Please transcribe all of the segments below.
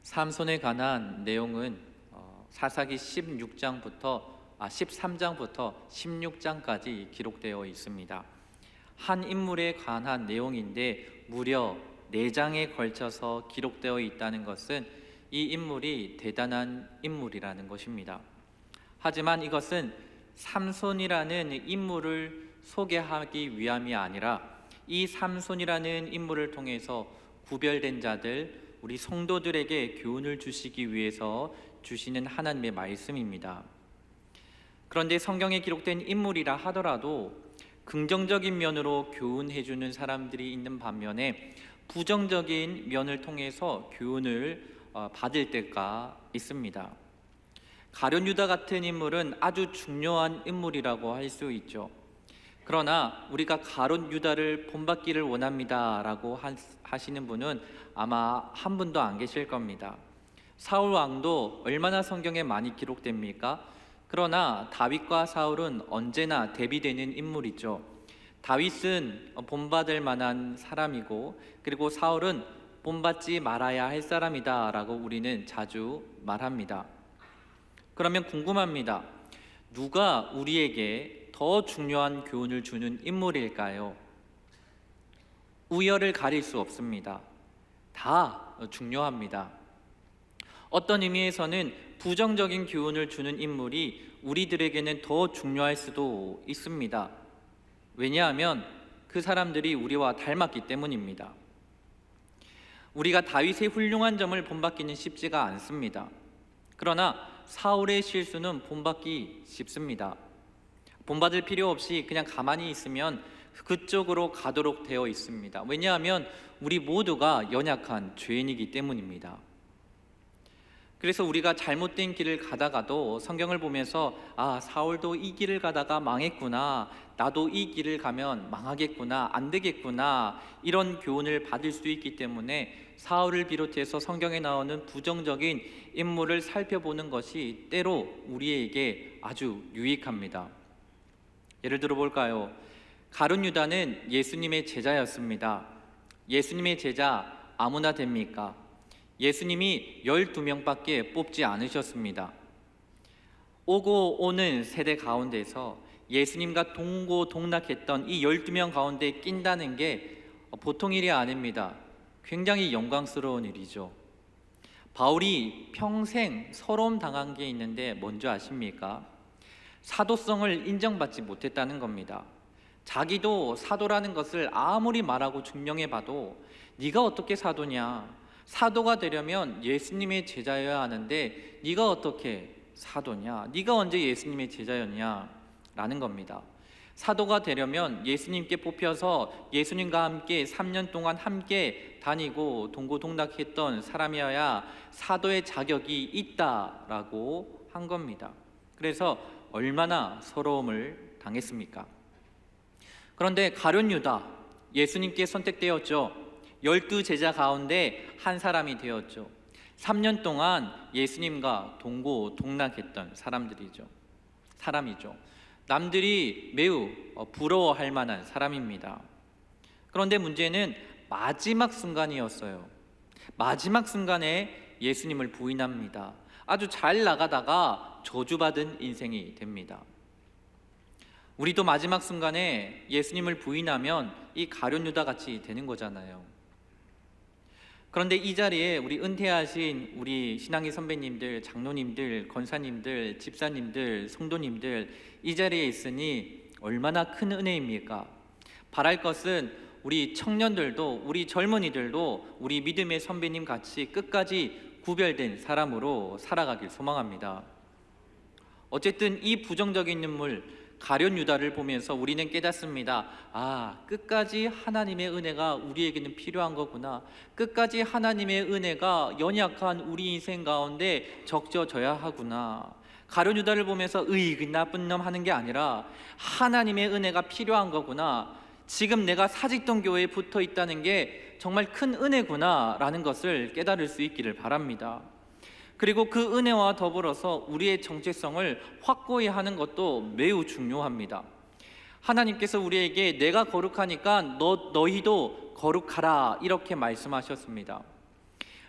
삼손에 관한 내용은 사사기 13장부터 16장까지 기록되어 있습니다. 한 인물에 관한 내용인데 무려 4장에 걸쳐서 기록되어 있다는 것은 이 인물이 대단한 인물이라는 것입니다. 하지만 이것은 삼손이라는 인물을 소개하기 위함이 아니라 이 삼손이라는 인물을 통해서 구별된 자들, 우리 성도들에게 교훈을 주시기 위해서 주시는 하나님의 말씀입니다. 그런데 성경에 기록된 인물이라 하더라도 긍정적인 면으로 교훈해 주는 사람들이 있는 반면에 부정적인 면을 통해서 교훈을 받을 때가 있습니다. 가룟 유다 같은 인물은 아주 중요한 인물이라고 할 수 있죠. 그러나 우리가 가룟 유다를 본받기를 원합니다 라고 하시는 분은 아마 한 분도 안 계실 겁니다. 사울 왕도 얼마나 성경에 많이 기록됩니까? 그러나 다윗과 사울은 언제나 대비되는 인물이죠. 다윗은 본받을 만한 사람이고, 그리고 사울은 본받지 말아야 할 사람이다 라고 우리는 자주 말합니다. 그러면 궁금합니다. 누가 우리에게 더 중요한 교훈을 주는 인물일까요? 우열을 가릴 수 없습니다. 다 중요합니다. 어떤 의미에서는 부정적인 교훈을 주는 인물이 우리들에게는 더 중요할 수도 있습니다. 왜냐하면 그 사람들이 우리와 닮았기 때문입니다. 우리가 다윗의 훌륭한 점을 본받기는 쉽지가 않습니다. 그러나 사울의 실수는 본받기 쉽습니다. 본받을 필요 없이 그냥 가만히 있으면 그쪽으로 가도록 되어 있습니다. 왜냐하면 우리 모두가 연약한 죄인이기 때문입니다. 그래서 우리가 잘못된 길을 가다가도 성경을 보면서 사울도 이 길을 가다가 망했구나, 나도 이 길을 가면 망하겠구나, 안 되겠구나, 이런 교훈을 받을 수 있기 때문에 사울을 비롯해서 성경에 나오는 부정적인 인물을 살펴보는 것이 때로 우리에게 아주 유익합니다. 예를 들어 볼까요? 가룟 유다는 예수님의 제자였습니다. 예수님의 제자 아무나 됩니까? 예수님이 12명밖에 뽑지 않으셨습니다. 오고 오는 세대 가운데서 예수님과 동고동락했던 이 12명 가운데 낀다는 게 보통 일이 아닙니다. 굉장히 영광스러운 일이죠. 바울이 평생 서러움 당한 게 있는데 뭔지 아십니까? 사도성을 인정받지 못했다는 겁니다. 자기도 사도라는 것을 아무리 말하고 증명해봐도 네가 어떻게 사도냐, 사도가 되려면 예수님의 제자여야 하는데 네가 어떻게 사도냐, 네가 언제 예수님의 제자였냐 라는 겁니다. 사도가 되려면 예수님께 뽑혀서 예수님과 함께 3년 동안 함께 다니고 동고동락했던 사람이어야 사도의 자격이 있다라고 한 겁니다. 그래서 얼마나 서러움을 당했습니까? 그런데 가룟 유다, 예수님께 선택되었죠. 12제자 가운데 한 사람이 되었죠. 3년 동안 예수님과 동고동락했던 사람이죠. 남들이 매우 부러워할 만한 사람입니다. 그런데 문제는 마지막 순간이었어요. 마지막 순간에 예수님을 부인합니다. 아주 잘 나가다가 저주받은 인생이 됩니다. 우리도 마지막 순간에 예수님을 부인하면 이 가룟 유다 같이 되는 거잖아요. 그런데 이 자리에 우리 은퇴하신 우리 신앙의 선배님들, 장로님들, 권사님들, 집사님들, 성도님들 이 자리에 있으니 얼마나 큰 은혜입니까? 바랄 것은 우리 청년들도, 우리 젊은이들도 우리 믿음의 선배님 같이 끝까지 구별된 사람으로 살아가길 소망합니다. 어쨌든 이 부정적인 인물 가룟 유다를 보면서 우리는 깨닫습니다. 끝까지 하나님의 은혜가 우리에게는 필요한 거구나. 끝까지 하나님의 은혜가 연약한 우리 인생 가운데 적셔져야 하구나. 가룟 유다를 보면서 그 나쁜 놈 하는 게 아니라 하나님의 은혜가 필요한 거구나. 지금 내가 사직동 교회에 붙어 있다는 게 정말 큰 은혜구나 라는 것을 깨달을 수 있기를 바랍니다. 그리고 그 은혜와 더불어서 우리의 정체성을 확고히 하는 것도 매우 중요합니다. 하나님께서 우리에게 내가 거룩하니까 너희도 거룩하라 이렇게 말씀하셨습니다.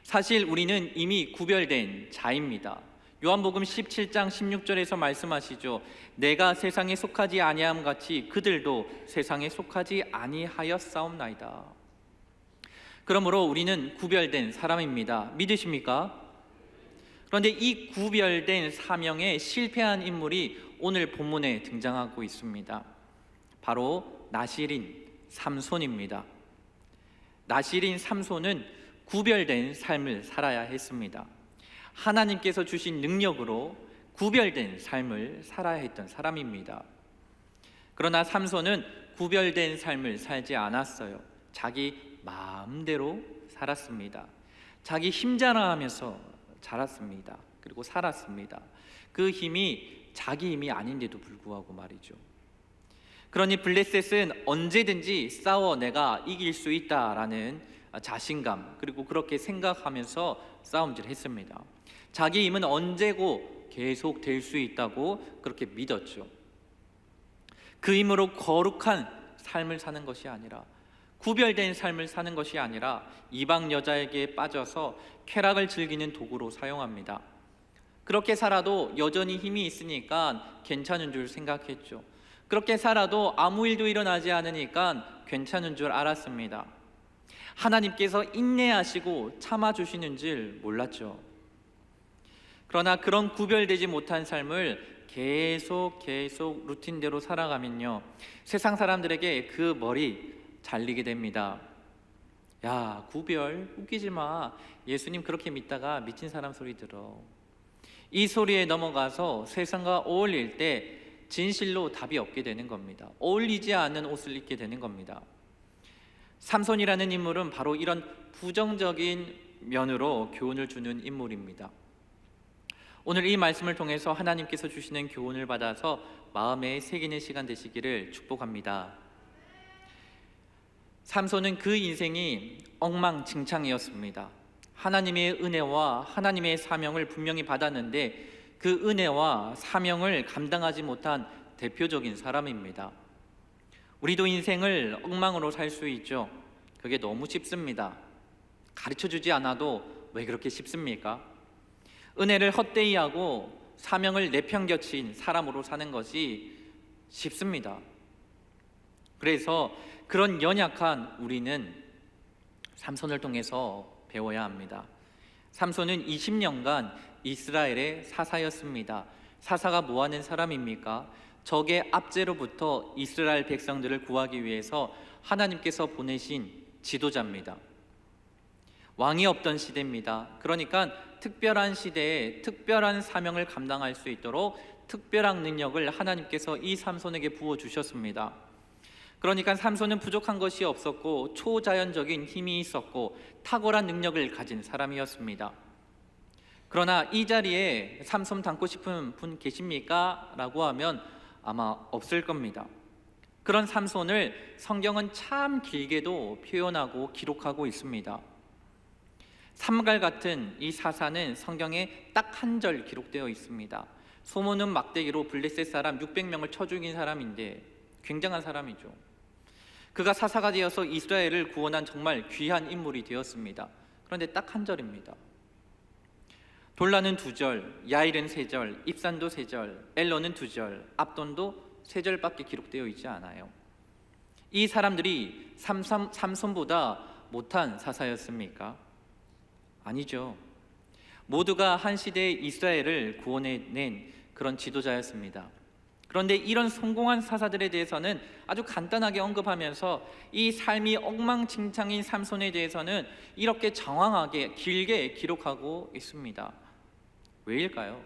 사실 우리는 이미 구별된 자입니다. 요한복음 17장 16절에서 말씀하시죠. 내가 세상에 속하지 아니함 같이 그들도 세상에 속하지 아니하였사옵나이다. 그러므로 우리는 구별된 사람입니다. 믿으십니까? 그런데 이 구별된 사명에 실패한 인물이 오늘 본문에 등장하고 있습니다. 바로 나실인 삼손입니다. 나실인 삼손은 구별된 삶을 살아야 했습니다. 하나님께서 주신 능력으로 구별된 삶을 살아야 했던 사람입니다. 그러나 삼손은 구별된 삶을 살지 않았어요. 자기 마음대로 살았습니다. 자기 힘자랑하면서 자랐습니다. 그리고 살았습니다. 그 힘이 자기 힘이 아닌데도 불구하고 말이죠. 그러니 블레셋은 언제든지 싸워 내가 이길 수 있다라는 자신감, 그리고 그렇게 생각하면서 싸움질을 했습니다. 자기 힘은 언제고 계속 될 수 있다고 그렇게 믿었죠. 그 힘으로 거룩한 삶을 사는 것이 아니라, 구별된 삶을 사는 것이 아니라 이방 여자에게 빠져서 쾌락을 즐기는 도구로 사용합니다. 그렇게 살아도 여전히 힘이 있으니까 괜찮은 줄 생각했죠. 그렇게 살아도 아무 일도 일어나지 않으니까 괜찮은 줄 알았습니다. 하나님께서 인내하시고 참아주시는 줄 몰랐죠. 그러나 그런 구별되지 못한 삶을 계속 루틴대로 살아가면요, 세상 사람들에게 그 머리 잘리게 됩니다. 야, 구별 웃기지 마. 예수님 그렇게 믿다가 미친 사람 소리 들어. 이 소리에 넘어가서 세상과 어울릴 때 진실로 답이 없게 되는 겁니다. 어울리지 않는 옷을 입게 되는 겁니다. 삼손이라는 인물은 바로 이런 부정적인 면으로 교훈을 주는 인물입니다. 오늘 이 말씀을 통해서 하나님께서 주시는 교훈을 받아서 마음에 새기는 시간 되시기를 축복합니다. 삼손은 그 인생이 엉망진창이었습니다. 하나님의 은혜와 하나님의 사명을 분명히 받았는데 그 은혜와 사명을 감당하지 못한 대표적인 사람입니다. 우리도 인생을 엉망으로 살 수 있죠. 그게 너무 쉽습니다. 가르쳐주지 않아도 왜 그렇게 쉽습니까? 은혜를 헛되이 하고 사명을 내팽겨친 사람으로 사는 것이 쉽습니다. 그래서 그런 연약한 우리는 삼손을 통해서 배워야 합니다. 삼손은 20년간 이스라엘의 사사였습니다. 사사가 뭐 하는 사람입니까? 적의 압제로부터 이스라엘 백성들을 구하기 위해서 하나님께서 보내신 지도자입니다. 왕이 없던 시대입니다. 그러니까 특별한 시대에 특별한 사명을 감당할 수 있도록 특별한 능력을 하나님께서 이 삼손에게 부어주셨습니다. 그러니까 삼손은 부족한 것이 없었고 초자연적인 힘이 있었고 탁월한 능력을 가진 사람이었습니다. 그러나 이 자리에 삼손 닮고 싶은 분 계십니까? 라고 하면 아마 없을 겁니다. 그런 삼손을 성경은 참 길게도 표현하고 기록하고 있습니다. 삼갈 같은 이 사사는 성경에 딱 한 절 기록되어 있습니다. 소모는 막대기로 블레셋 사람 600명을 쳐 죽인 사람인데 굉장한 사람이죠. 그가 사사가 되어서 이스라엘을 구원한 정말 귀한 인물이 되었습니다. 그런데 딱 한 절입니다. 돌라는 2절, 야일은 3절, 입산도 3절, 엘론은 2절, 압돈도 3절밖에 기록되어 있지 않아요. 이 사람들이 삼손보다 못한 사사였습니까? 아니죠. 모두가 한 시대의 이스라엘을 구원해낸 그런 지도자였습니다. 그런데 이런 성공한 사사들에 대해서는 아주 간단하게 언급하면서 이 삶이 엉망진창인 삼손에 대해서는 이렇게 장황하게 길게 기록하고 있습니다. 왜일까요?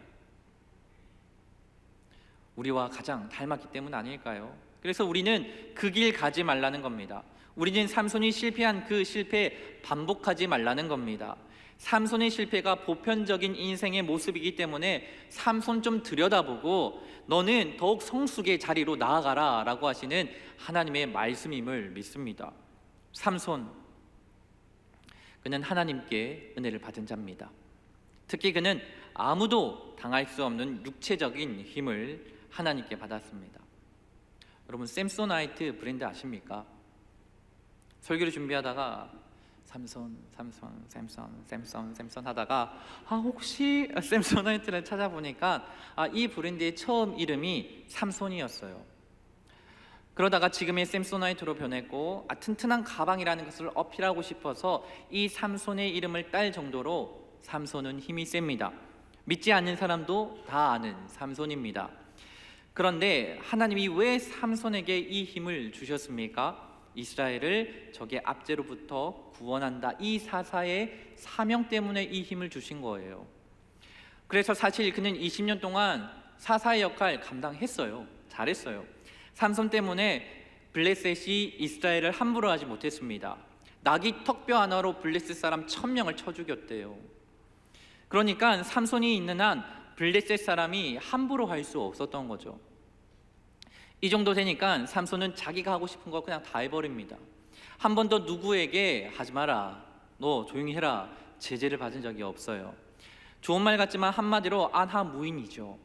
우리와 가장 닮았기 때문 아닐까요? 그래서 우리는 그 길 가지 말라는 겁니다. 우리는 삼손이 실패한 그 실패 반복하지 말라는 겁니다. 삼손의 실패가 보편적인 인생의 모습이기 때문에 삼손 좀 들여다보고 너는 더욱 성숙의 자리로 나아가라 라고 하시는 하나님의 말씀임을 믿습니다. 삼손, 그는 하나님께 은혜를 받은 자입니다. 특히 그는 아무도 당할 수 없는 육체적인 힘을 하나님께 받았습니다. 여러분 샘소나이트 브랜드 아십니까? 설교를 준비하다가 샘선 하다가 혹시 샘소나이트를 찾아보니까 이 브랜드의 처음 이름이 삼손이었어요. 그러다가 지금의 샘소나이트로 변했고 튼튼한 가방이라는 것을 어필하고 싶어서 이 삼손의 이름을 딸 정도로 삼손은 힘이 셉니다. 믿지 않는 사람도 다 아는 삼손입니다. 그런데 하나님이 왜 삼손에게 이 힘을 주셨습니까? 이스라엘을 적의 압제로부터 구원한다, 이 사사의 사명 때문에 이 힘을 주신 거예요. 그래서 사실 그는 20년 동안 사사의 역할 감당했어요. 잘했어요. 삼손 때문에 블레셋이 이스라엘을 함부로 하지 못했습니다. 낙이 턱뼈 하나로 블레셋 사람 1000명을 쳐 죽였대요. 그러니까 삼손이 있는 한 블레셋 사람이 함부로 할 수 없었던 거죠. 이 정도 되니까 삼손은 자기가 하고 싶은 거 그냥 다 해버립니다. 한 번도 누구에게 하지 마라, 너 조용히 해라, 제재를 받은 적이 없어요. 좋은 말 같지만 한마디로 안하무인이죠.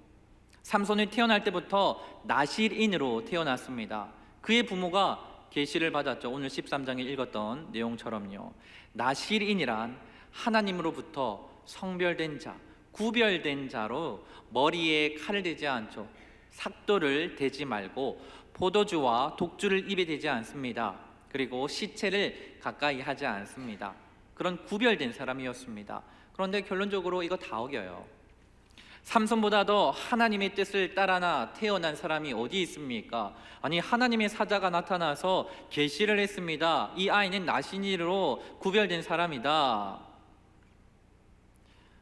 삼손이 태어날 때부터 나실인으로 태어났습니다. 그의 부모가 계시를 받았죠. 오늘 13장에 읽었던 내용처럼요. 나실인이란 하나님으로부터 성별된 자, 구별된 자로 머리에 칼을 대지 않죠. 삭도를 대지 말고 포도주와 독주를 입에 대지 않습니다. 그리고 시체를 가까이 하지 않습니다. 그런 구별된 사람이었습니다. 그런데 결론적으로 이거 다 어겨요. 삼손보다도 하나님의 뜻을 따라 태어난 사람이 어디 있습니까? 아니, 하나님의 사자가 나타나서 계시를 했습니다. 이 아이는 나신이로 구별된 사람이다.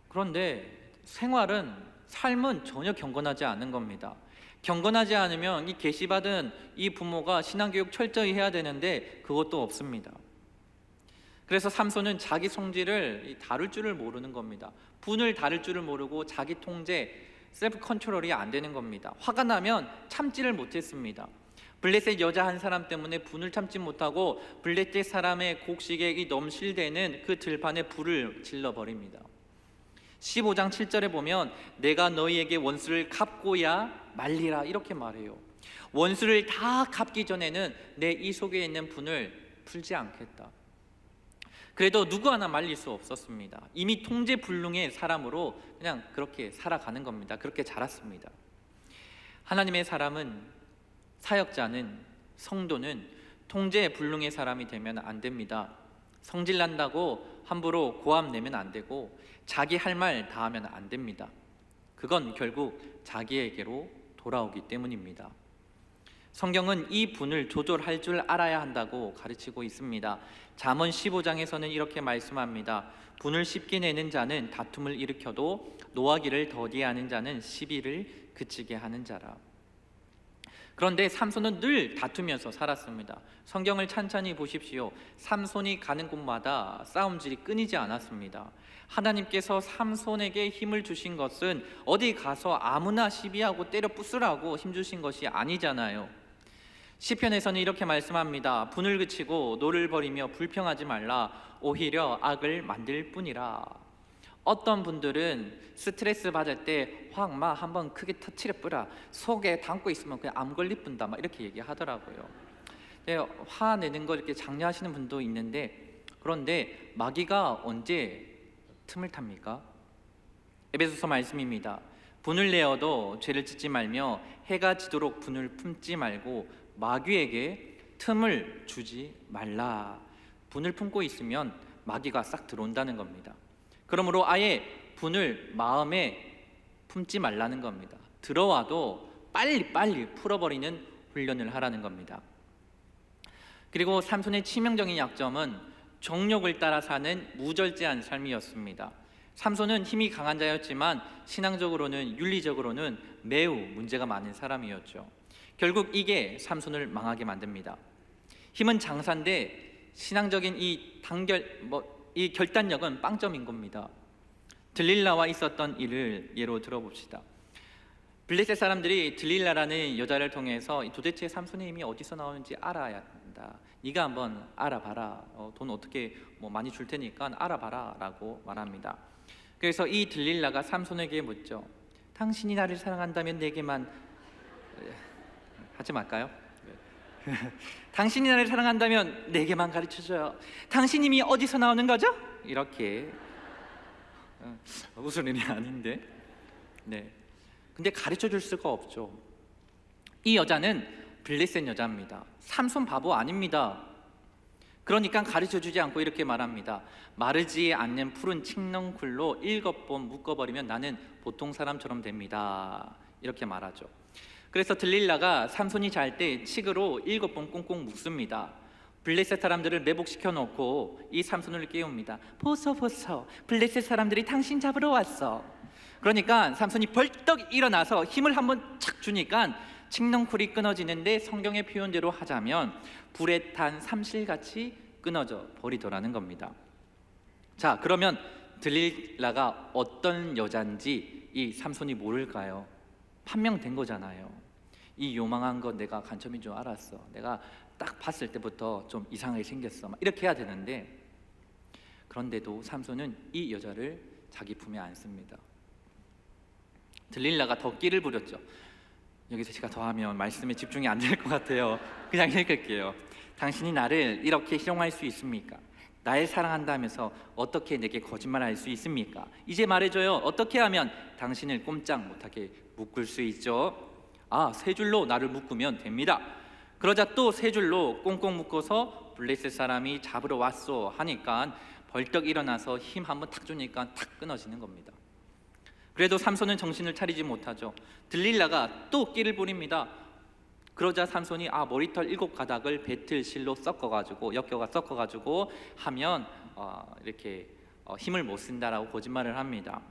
그런데 삶은 전혀 경건하지 않은 겁니다. 경건하지 않으면 이 계시받은 이 부모가 신앙교육 철저히 해야 되는데 그것도 없습니다. 그래서 삼손은 자기 성질을 다룰 줄을 모르는 겁니다. 분을 다룰 줄을 모르고 자기 통제, 셀프 컨트롤이 안 되는 겁니다. 화가 나면 참지를 못했습니다. 블레셋 여자 한 사람 때문에 분을 참지 못하고 블레셋 사람의 곡식에 넘실대는 그 들판에 불을 질러버립니다. 15장 7절에 보면 내가 너희에게 원수를 갚고야 말리라, 이렇게 말해요. 원수를 다 갚기 전에는 내 이 속에 있는 분을 풀지 않겠다. 그래도 누구 하나 말릴 수 없었습니다. 이미 통제불능의 사람으로 그냥 그렇게 살아가는 겁니다. 그렇게 자랐습니다. 하나님의 사람은, 사역자는, 성도는 통제불능의 사람이 되면 안 됩니다. 성질난다고 함부로 고함 내면 안 되고 자기 할 말 다 하면 안 됩니다. 그건 결국 자기에게로 돌아오기 때문입니다. 성경은 이 분을 조절할 줄 알아야 한다고 가르치고 있습니다. 잠언 15장에서는 이렇게 말씀합니다. 분을 쉽게 내는 자는 다툼을 일으켜도 노하기를 더디하는 자는 시비를 그치게 하는 자라. 그런데 삼손은 늘 다투면서 살았습니다. 성경을 찬찬히 보십시오. 삼손이 가는 곳마다 싸움질이 끊이지 않았습니다. 하나님께서 삼손에게 힘을 주신 것은 어디 가서 아무나 시비하고 때려 부수라고 힘 주신 것이 아니잖아요. 시편에서는 이렇게 말씀합니다. 분을 그치고 노를 버리며 불평하지 말라. 오히려 악을 만들 뿐이라. 어떤 분들은 스트레스 받을 때 확 막 한번 크게 터치를 뿌라, 속에 담고 있으면 그냥 암 걸릴 뿐다, 막 이렇게 얘기하더라고요. 화내는 걸 이렇게 장려하시는 분도 있는데, 그런데 마귀가 언제 틈을 탑니까? 에베소서 말씀입니다. 분을 내어도 죄를 짓지 말며 해가 지도록 분을 품지 말고 마귀에게 틈을 주지 말라. 분을 품고 있으면 마귀가 싹 들어온다는 겁니다. 그러므로 아예 분을 마음에 품지 말라는 겁니다. 들어와도 빨리 풀어버리는 훈련을 하라는 겁니다. 그리고 삼손의 치명적인 약점은 정욕을 따라 사는 무절제한 삶이었습니다. 삼손은 힘이 강한 자였지만 신앙적으로는, 윤리적으로는 매우 문제가 많은 사람이었죠. 결국 이게 삼손을 망하게 만듭니다. 힘은 장사인데 신앙적인 이 결단력은 빵점인 겁니다. 들릴라와 있었던 일을 예로 들어봅시다. 블레셋 사람들이 들릴라라는 여자를 통해서 도대체 삼손의 힘이 어디서 나오는지 알아야 한다. 네가 한번 알아봐라. 돈 어떻게 많이 줄 테니까 알아봐라 라고 말합니다. 그래서 이 들릴라가 삼손에게 묻죠. 당신이 나를 사랑한다면 내게만 하지 말까요? 당신이 나를 사랑한다면 내게만 가르쳐줘요. 당신 이미 어디서 나오는 거죠? 이렇게 웃을 일이 아닌데. 네. 근데 가르쳐 줄 수가 없죠. 이 여자는 블레셋 여자입니다. 삼손 바보 아닙니다. 그러니까 가르쳐 주지 않고 이렇게 말합니다. 마르지 않는 푸른 칡넝쿨로 7번 묶어버리면 나는 보통 사람처럼 됩니다. 이렇게 말하죠. 그래서 들릴라가 삼손이 잘 때 칡으로 7번 꽁꽁 묶습니다. 블레셋 사람들을 매복시켜 놓고 이 삼손을 깨웁니다. 보소 보소, 블레셋 사람들이 당신 잡으러 왔어. 그러니까 삼손이 벌떡 일어나서 힘을 한번 착 주니까 칡넝쿨이 끊어지는데, 성경의 표현대로 하자면 불에 탄 삼실같이 끊어져 버리더라는 겁니다. 자, 그러면 들릴라가 어떤 여잔지 이 삼손이 모를까요? 판명된 거잖아요. 이 요망한 거 내가 간첩인 줄 알았어. 내가 딱 봤을 때부터 좀 이상하게 생겼어. 막 이렇게 해야 되는데, 그런데도 삼손은 이 여자를 자기 품에 안습니다. 들릴라가 더 끼를 부렸죠. 여기서 제가 더하면 말씀에 집중이 안 될 것 같아요. 그냥 읽을게요. 당신이 나를 이렇게 희롱할 수 있습니까? 날 사랑한다면서 어떻게 내게 거짓말할 수 있습니까? 이제 말해줘요. 어떻게 하면 당신을 꼼짝 못하게 묶을 수 있죠? 아, 3줄로 나를 묶으면 됩니다. 그러자 또 3줄로 꽁꽁 묶어서 블레셋 사람이 잡으러 왔어 하니까 벌떡 일어나서 힘 한번 탁 주니까 탁 끊어지는 겁니다. 그래도 삼손은 정신을 차리지 못하죠. 들릴라가 또 끼를 부립니다. 그러자 삼손이 머리털 7가닥을 배틀실로 엮여가 섞어가지고 하면 이렇게 힘을 못 쓴다라고 거짓말을 합니다.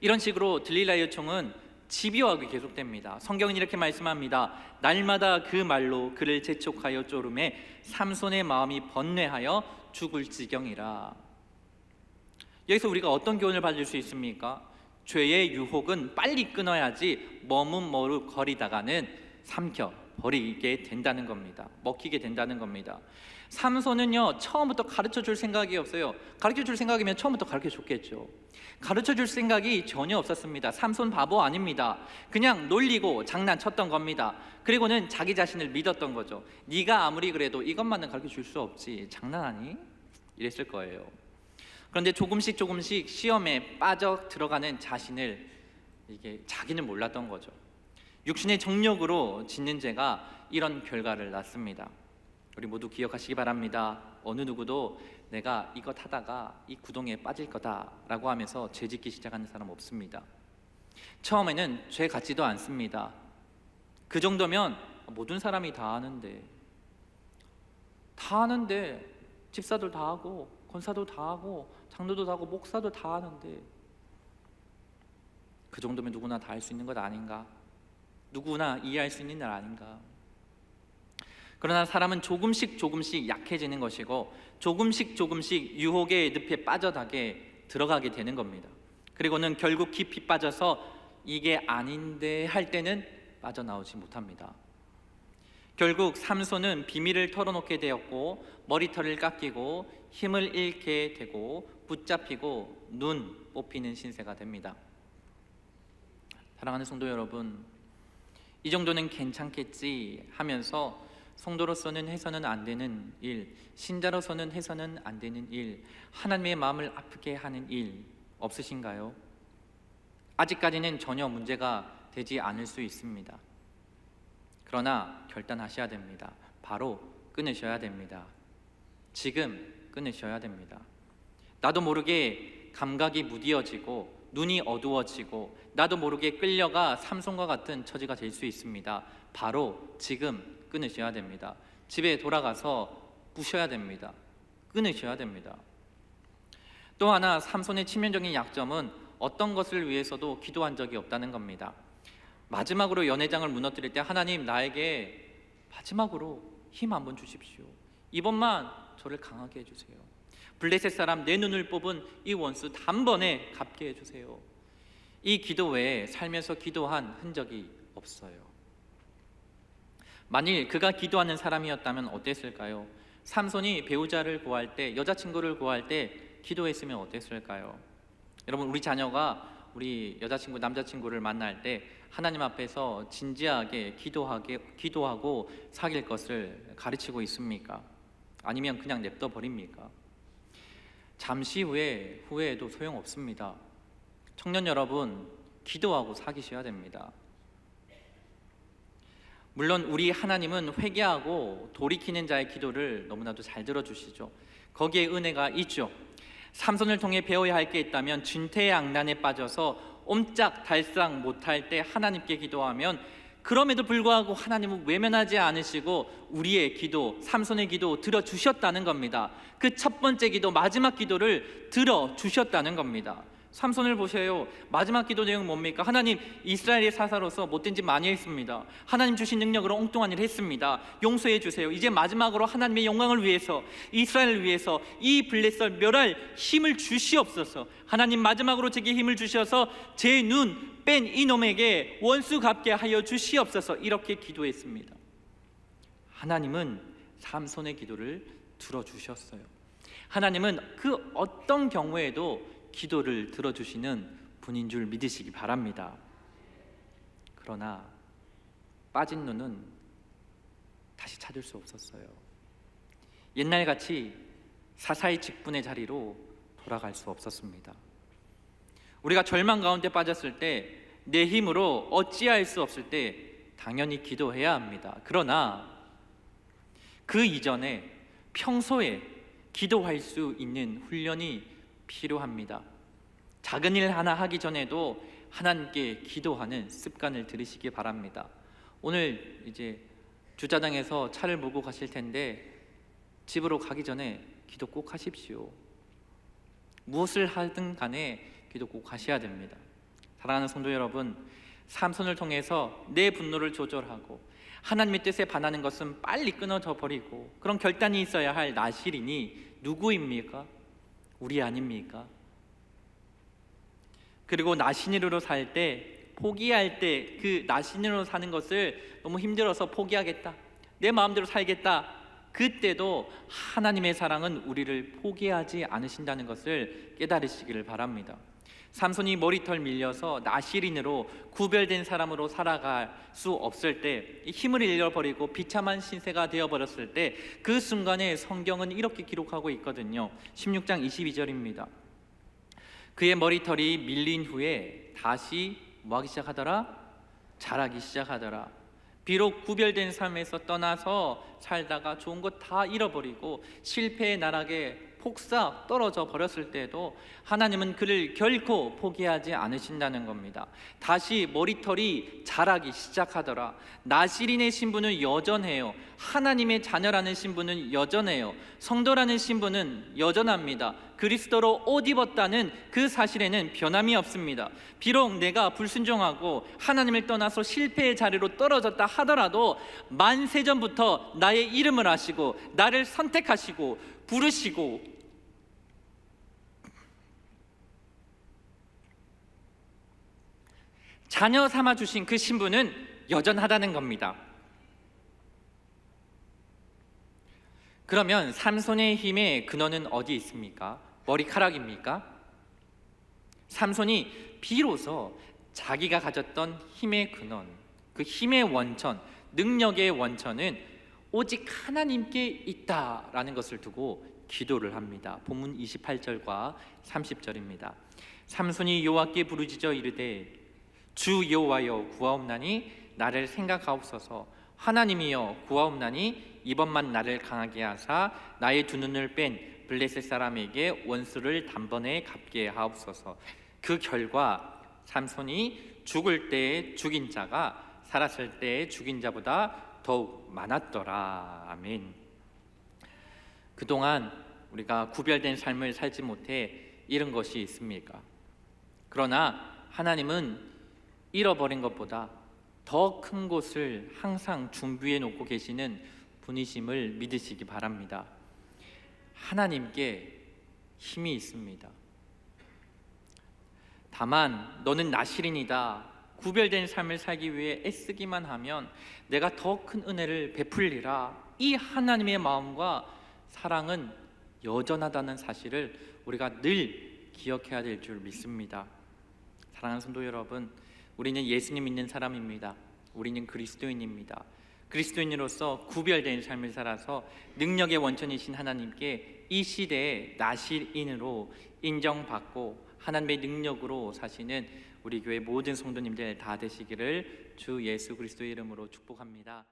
이런 식으로 들릴라의 요청은 집요하게 계속됩니다. 성경은 이렇게 말씀합니다. 날마다 그 말로 그를 재촉하여 쪼름에 삼손의 마음이 번뇌하여 죽을 지경이라. 여기서 우리가 어떤 교훈을 받을 수 있습니까? 죄의 유혹은 빨리 끊어야지 머뭇거리다가는 삼켜 버리게 된다는 겁니다. 먹히게 된다는 겁니다. 삼손은요, 처음부터 가르쳐 줄 생각이 없어요. 가르쳐 줄 생각이면 처음부터 가르쳐 줬겠죠. 가르쳐 줄 생각이 전혀 없었습니다. 삼손 바보 아닙니다. 그냥 놀리고 장난쳤던 겁니다. 그리고는 자기 자신을 믿었던 거죠. 네가 아무리 그래도 이것만은 가르쳐 줄 수 없지, 장난하니? 이랬을 거예요. 그런데 조금씩 시험에 빠져 들어가는 자신을, 이게 자기는 몰랐던 거죠. 육신의 정욕으로 짓는 죄가 이런 결과를 낳습니다. 우리 모두 기억하시기 바랍니다. 어느 누구도 내가 이것 하다가 이 구덩이에 빠질 거다라고 하면서 죄 짓기 시작하는 사람 없습니다. 처음에는 죄 같지도 않습니다. 그 정도면 모든 사람이 다 하는데 집사도 다 하고 권사도 다 하고 장로도 다 하고 목사도 다 하는데, 그 정도면 누구나 다 할 수 있는 것 아닌가? 누구나 이해할 수 있는 일 아닌가? 그러나 사람은 조금씩 약해지는 것이고 조금씩 유혹의 늪에 빠져가게 들어가게 되는 겁니다. 그리고는 결국 깊이 빠져서 이게 아닌데 할 때는 빠져나오지 못합니다. 결국 삼손은 비밀을 털어놓게 되었고 머리털을 깎이고 힘을 잃게 되고 붙잡히고 눈 뽑히는 신세가 됩니다. 사랑하는 성도 여러분, 이 정도는 괜찮겠지 하면서 성도로서는 해서는 안 되는 일, 신자로서는 해서는 안 되는 일, 하나님의 마음을 아프게 하는 일 없으신가요? 아직까지는 전혀 문제가 되지 않을 수 있습니다. 그러나 결단하셔야 됩니다. 바로 끊으셔야 됩니다. 지금 끊으셔야 됩니다. 나도 모르게 감각이 무디어지고 눈이 어두워지고 나도 모르게 끌려가 삼손과 같은 처지가 될 수 있습니다. 바로 지금 끊으셔야 됩니다. 집에 돌아가서 부셔야 됩니다. 끊으셔야 됩니다. 또 하나, 삼손의 치명적인 약점은 어떤 것을 위해서도 기도한 적이 없다는 겁니다. 마지막으로 연회장을 무너뜨릴 때 하나님, 나에게 마지막으로 힘 한번 주십시오. 이번만 저를 강하게 해주세요. 블레셋 사람 내 눈을 뽑은 이 원수 단번에 갚게 해주세요. 이 기도 외에 살면서 기도한 흔적이 없어요. 만일 그가 기도하는 사람이었다면 어땠을까요? 삼손이 배우자를 구할 때, 여자친구를 구할 때 기도했으면 어땠을까요? 여러분, 우리 자녀가 우리 여자친구, 남자친구를 만날 때 하나님 앞에서 진지하게 기도하고 사귈 것을 가르치고 있습니까? 아니면 그냥 냅둬 버립니까? 잠시 후회해도 소용없습니다. 청년 여러분, 기도하고 사귀셔야 됩니다. 물론 우리 하나님은 회개하고 돌이키는 자의 기도를 너무나도 잘 들어주시죠. 거기에 은혜가 있죠. 삼손을 통해 배워야 할 게 있다면 진퇴양난에 빠져서 옴짝달싹 못할 때 하나님께 기도하면, 그럼에도 불구하고 하나님은 외면하지 않으시고 우리의 기도, 삼손의 기도 들어주셨다는 겁니다. 그 첫 번째 기도, 마지막 기도를 들어주셨다는 겁니다. 삼손을 보세요. 마지막 기도 내용은 뭡니까? 하나님, 이스라엘의 사사로서 못된 짓 많이 했습니다. 하나님 주신 능력으로 엉뚱한 일을 했습니다. 용서해 주세요. 이제 마지막으로 하나님의 영광을 위해서, 이스라엘을 위해서 이 블레셋을 멸할 힘을 주시옵소서. 하나님, 마지막으로 제게 힘을 주셔서 제 눈 뺀 이놈에게 원수 갚게 하여 주시옵소서. 이렇게 기도했습니다. 하나님은 삼손의 기도를 들어주셨어요. 하나님은 그 어떤 경우에도 기도를 들어주시는 분인 줄 믿으시기 바랍니다. 그러나 빠진 눈은 다시 찾을 수 없었어요. 옛날같이 사사의 직분의 자리로 돌아갈 수 없었습니다. 우리가 절망 가운데 빠졌을 때, 내 힘으로 어찌할 수 없을 때 당연히 기도해야 합니다. 그러나 그 이전에 평소에 기도할 수 있는 훈련이 필요합니다. 작은 일 하나 하기 전에도 하나님께 기도하는 습관을 들이시기 바랍니다. 오늘 이제 주차장에서 차를 몰고 가실 텐데 집으로 가기 전에 기도 꼭 하십시오. 무엇을 하든 간에 기도 꼭 하셔야 됩니다. 사랑하는 성도 여러분, 삼손을 통해서 내 분노를 조절하고 하나님의 뜻에 반하는 것은 빨리 끊어져 버리고 그런 결단이 있어야 할 나실인이 누구입니까? 우리 아닙니까? 그리고 나신으로 살 때, 포기할 때, 그 나신으로 사는 것을 너무 힘들어서 포기하겠다, 내 마음대로 살겠다, 그때도 하나님의 사랑은 우리를 포기하지 않으신다는 것을 깨달으시기를 바랍니다. 삼손이 머리털 밀려서 나실인으로 구별된 사람으로 살아갈 수 없을 때, 힘을 잃어버리고 비참한 신세가 되어버렸을 때, 그 순간에 성경은 이렇게 기록하고 있거든요. 16장 22절입니다. 그의 머리털이 밀린 후에 다시 뭐하기 시작하더라? 자라기 시작하더라. 비록 구별된 삶에서 떠나서 살다가 좋은 것 다 잃어버리고 실패의 나락에 폭삭 떨어져 버렸을 때도 하나님은 그를 결코 포기하지 않으신다는 겁니다. 다시 머리털이 자라기 시작하더라. 나실인의 신분은 여전해요. 하나님의 자녀라는 신분은 여전해요. 성도라는 신분은 여전합니다. 그리스도로 옷 입었다는 그 사실에는 변함이 없습니다. 비록 내가 불순종하고 하나님을 떠나서 실패의 자리로 떨어졌다 하더라도 만세전부터 나의 이름을 아시고 나를 선택하시고 부르시고 자녀 삼아 주신 그 신분은 여전하다는 겁니다. 그러면 삼손의 힘의 근원은 어디 있습니까? 머리카락입니까? 삼손이 비로소 자기가 가졌던 힘의 근원, 그 힘의 원천, 능력의 원천은 오직 하나님께 있다라는 것을 두고 기도를 합니다. 본문 28절과 30절입니다. 삼손이 여호와께 부르짖어 이르되 주 여호와여 구하옵나니 나를 생각하옵소서. 하나님이여 구하옵나니 이번만 나를 강하게 하사 나의 두 눈을 뺀 블레셋 사람에게 원수를 단번에 갚게 하옵소서. 그 결과 삼손이 죽을 때에 죽인 자가 살았을 때에 죽인 자보다 더욱 많았더라. 아멘. 그동안 우리가 구별된 삶을 살지 못해 잃은 것이 있습니까? 그러나 하나님은 잃어버린 것보다 더 큰 곳을 항상 준비해 놓고 계시는 분이심을 믿으시기 바랍니다. 하나님께 힘이 있습니다. 다만 너는 나실인이다, 구별된 삶을 살기 위해 애쓰기만 하면 내가 더 큰 은혜를 베풀리라, 이 하나님의 마음과 사랑은 여전하다는 사실을 우리가 늘 기억해야 될 줄 믿습니다. 사랑하는 성도 여러분, 우리는 예수님 믿는 사람입니다. 우리는 그리스도인입니다. 그리스도인으로서 구별된 삶을 살아서 능력의 원천이신 하나님께 이 시대의 나실인으로 인정받고 하나님의 능력으로 사시는 우리 교회 모든 성도님들 다 되시기를 주 예수 그리스도의 이름으로 축복합니다.